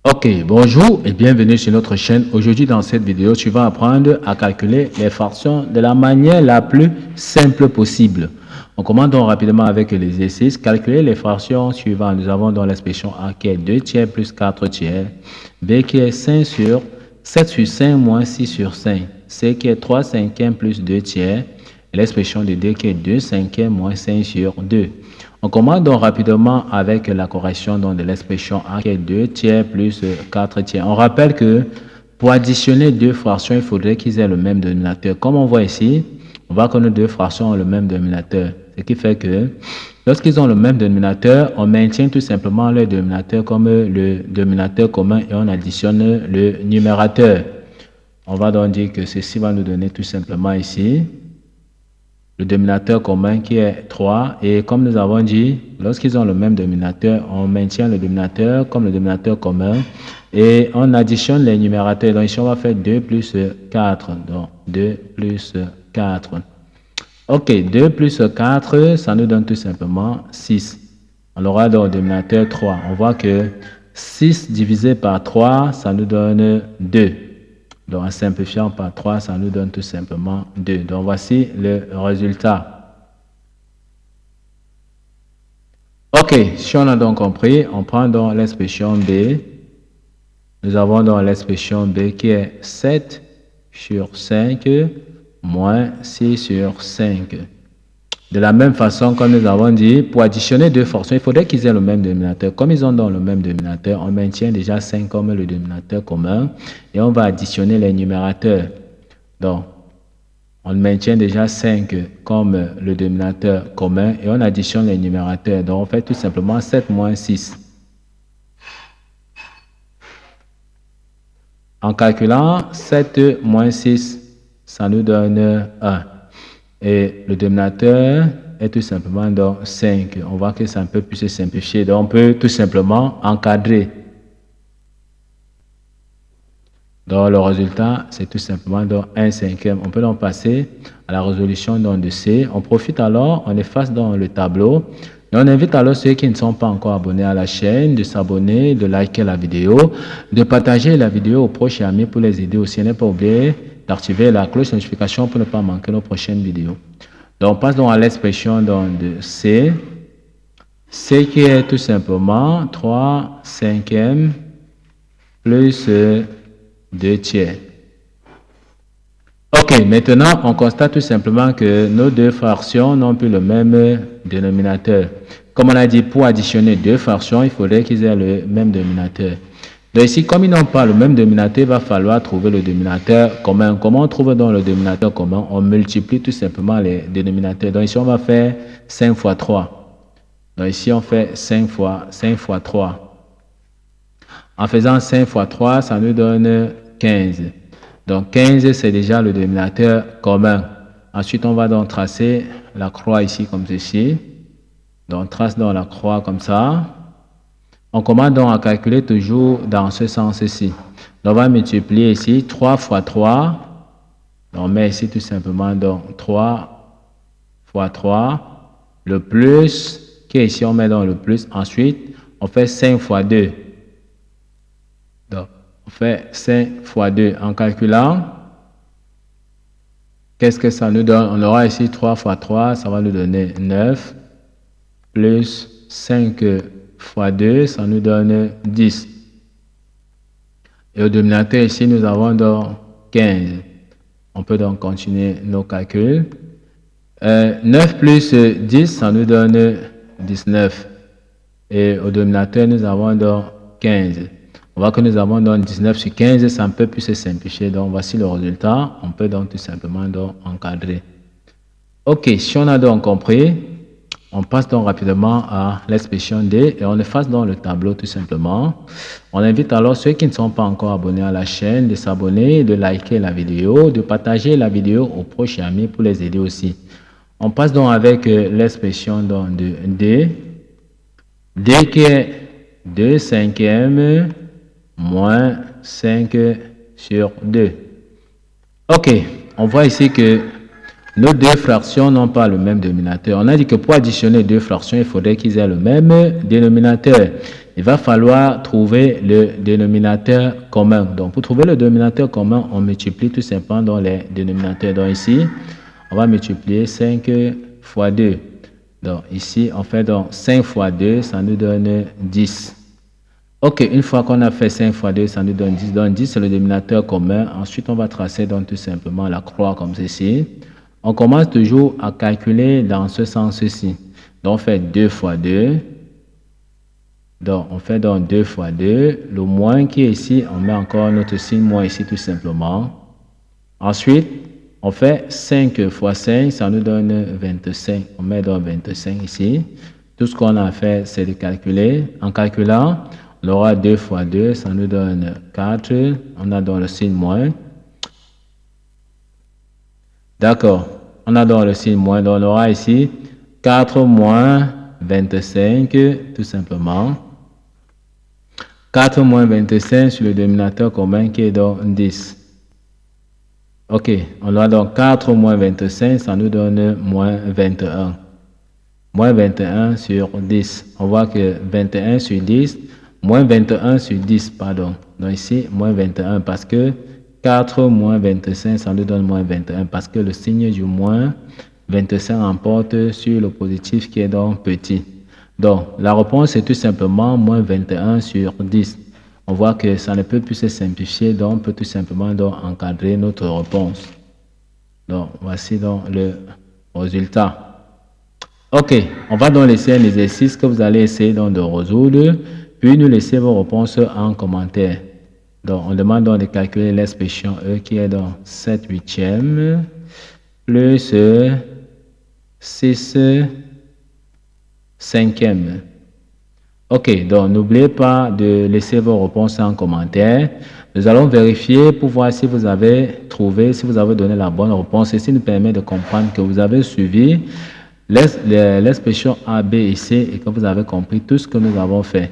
Ok, bonjour et bienvenue sur notre chaîne. Aujourd'hui, dans cette vidéo, tu vas apprendre à calculer les fractions de la manière la plus simple possible. On commence donc rapidement avec l'exercice. Calculer les fractions suivantes. Nous avons donc l'expression A qui est 2 tiers plus 4 tiers, B qui est 7 sur 5 moins 6 sur 5, C qui est 3 cinquièmes plus 2 tiers, et l'expression de D qui est 2 cinquièmes moins 5 sur 2. On commence donc rapidement avec la correction donc, de l'expression A qui est 2 tiers plus 4 tiers. On rappelle que pour additionner deux fractions, il faudrait qu'ils aient le même dénominateur. Comme on voit ici, on voit que nos deux fractions ont le même dénominateur. Ce qui fait que lorsqu'ils ont le même dénominateur, on maintient tout simplement le dénominateur comme le dénominateur commun et on additionne le numérateur. On va donc dire que ceci va nous donner tout simplement ici le dénominateur commun qui est 3. Et comme nous avons dit, lorsqu'ils ont le même dénominateur, on maintient le dénominateur comme le dénominateur commun et on additionne les numérateurs. Donc ici, on va faire 2 plus 4. Donc 2 plus 4. Ok, 2 plus 4, ça nous donne tout simplement 6. On aura donc le dénominateur 3. On voit que 6 divisé par 3, ça nous donne 2. Donc, en simplifiant par 3, ça nous donne tout simplement 2. Donc, voici le résultat. Ok, si on a donc compris, on prend donc l'expression B. Nous avons donc l'expression B qui est 7 sur 5 moins 6 sur 5. De la même façon, comme nous avons dit, pour additionner deux fractions, il faudrait qu'ils aient le même dénominateur. Comme ils ont donc le même dénominateur, on maintient déjà 5 comme le dénominateur commun et on va additionner les numérateurs. Donc, on maintient déjà 5 comme le dénominateur commun et on additionne les numérateurs. Donc, on fait tout simplement 7 moins 6. En calculant 7 moins 6, ça nous donne 1. Et le dénominateur est tout simplement donc 5. On voit que c'est un peu plus se simplifier. Donc, on peut tout simplement encadrer. Donc, le résultat, c'est tout simplement donc 1 cinquième. On peut donc passer à la résolution donc de C. On profite alors, on efface dans le tableau. Et on invite alors ceux qui ne sont pas encore abonnés à la chaîne de s'abonner, de liker la vidéo, de partager la vidéo aux proches et amis pour les aider aussi. Ne pas oublier d'activer la cloche de notification pour ne pas manquer nos prochaines vidéos. Donc, on passe donc à l'expression de C. C qui est tout simplement 3 cinquièmes plus 2 tiers. Ok, maintenant, on constate tout simplement que nos deux fractions n'ont plus le même dénominateur. Comme on a dit, pour additionner deux fractions, il faudrait qu'ils aient le même dénominateur. Donc ici, comme ils n'ont pas le même dénominateur, il va falloir trouver le dénominateur commun. Comment on trouve donc le dénominateur commun? On multiplie tout simplement les dénominateurs. Donc ici, on va faire 5 fois 3. Donc ici, on fait 5 fois 3. En faisant 5 fois 3, ça nous donne 15. Donc 15, c'est déjà le dénominateur commun. Ensuite, on va donc tracer la croix ici comme ceci. Donc, on trace donc la croix comme ça. On commence donc à calculer toujours dans ce sens-ci. Donc, on va multiplier ici 3 fois 3. Donc, on met ici tout simplement donc 3 fois 3. Le plus, qui est ici, on met donc le plus. Ensuite, on fait 5 fois 2. Donc, on fait 5 fois 2 en calculant. Qu'est-ce que ça nous donne? On aura ici 3 fois 3, ça va nous donner 9. Plus 5 fois 2, ça nous donne 10. Et au dénominateur ici, nous avons donc 15. On peut donc continuer nos calculs. 9 plus 10, ça nous donne 19. Et au dénominateur, nous avons donc 15. On voit que nous avons donc 19 sur 15, ça ne peut plus se simplifier. Donc, voici le résultat. On peut donc tout simplement donc encadrer. Ok, si on a donc compris, on passe donc rapidement à l'expression D et on efface dans le tableau tout simplement. On invite alors ceux qui ne sont pas encore abonnés à la chaîne de s'abonner, de liker la vidéo, de partager la vidéo aux proches et amis pour les aider aussi. On passe donc avec l'expression de D. D qui est 2 cinquièmes moins 5 sur 2. Ok, on voit ici que nos deux fractions n'ont pas le même dénominateur. On a dit que pour additionner deux fractions, il faudrait qu'ils aient le même dénominateur. il va falloir trouver le dénominateur commun. Donc, pour trouver le dénominateur commun, on multiplie tout simplement dans les dénominateurs. Donc, ici, on va multiplier 5 fois 2. Donc, ici, on fait donc 5 fois 2, ça nous donne 10. Ok, une fois qu'on a fait 5 fois 2, ça nous donne 10. Donc, 10, c'est le dénominateur commun. Ensuite, on va tracer donc tout simplement la croix comme ceci. On commence toujours à calculer dans ce sens-ci. Donc, on fait 2 fois 2. Donc, on fait donc 2 fois 2. Le moins qui est ici, on met encore notre signe moins ici tout simplement. Ensuite, on fait 5 fois 5, ça nous donne 25. On met donc 25 ici. Tout ce qu'on a fait, c'est de calculer. En calculant, on aura 2 fois 2, ça nous donne 4. On a donc le signe moins. D'accord. On a donc le signe moins. Donc, on aura ici 4 moins 25, tout simplement. 4 moins 25 sur le dénominateur commun qui est donc 10. Ok, on a donc 4 moins 25, ça nous donne moins 21. Moins 21 sur 10. On voit que 21 sur 10, moins 21 sur 10, pardon. Donc ici, moins 21 parce que 4 moins 25, ça nous donne moins 21 parce que le signe du moins 25 emporte sur le positif qui est donc petit. Donc, la réponse est tout simplement moins 21 sur 10. On voit que ça ne peut plus se simplifier, donc on peut tout simplement donc encadrer notre réponse. Donc, voici donc le résultat. Ok, on va donc laisser un exercice que vous allez essayer donc de résoudre, puis nous laisser vos réponses en commentaire. Donc, on demande donc de calculer l'expression E qui est donc 7 huitièmes plus 6 cinquièmes. Ok, donc n'oubliez pas de laisser vos réponses en commentaire. Nous allons vérifier pour voir si vous avez trouvé, si vous avez donné la bonne réponse. Ceci nous permet de comprendre que vous avez suivi l'expression A, B et C et que vous avez compris tout ce que nous avons fait.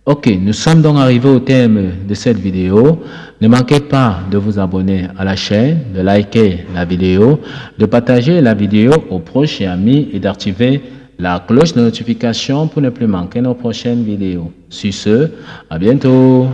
Ok, nous sommes donc arrivés au terme de cette vidéo. Ne manquez pas de vous abonner à la chaîne, de liker la vidéo, de partager la vidéo aux proches et amis et d'activer la cloche de notification pour ne plus manquer nos prochaines vidéos. Sur ce, à bientôt.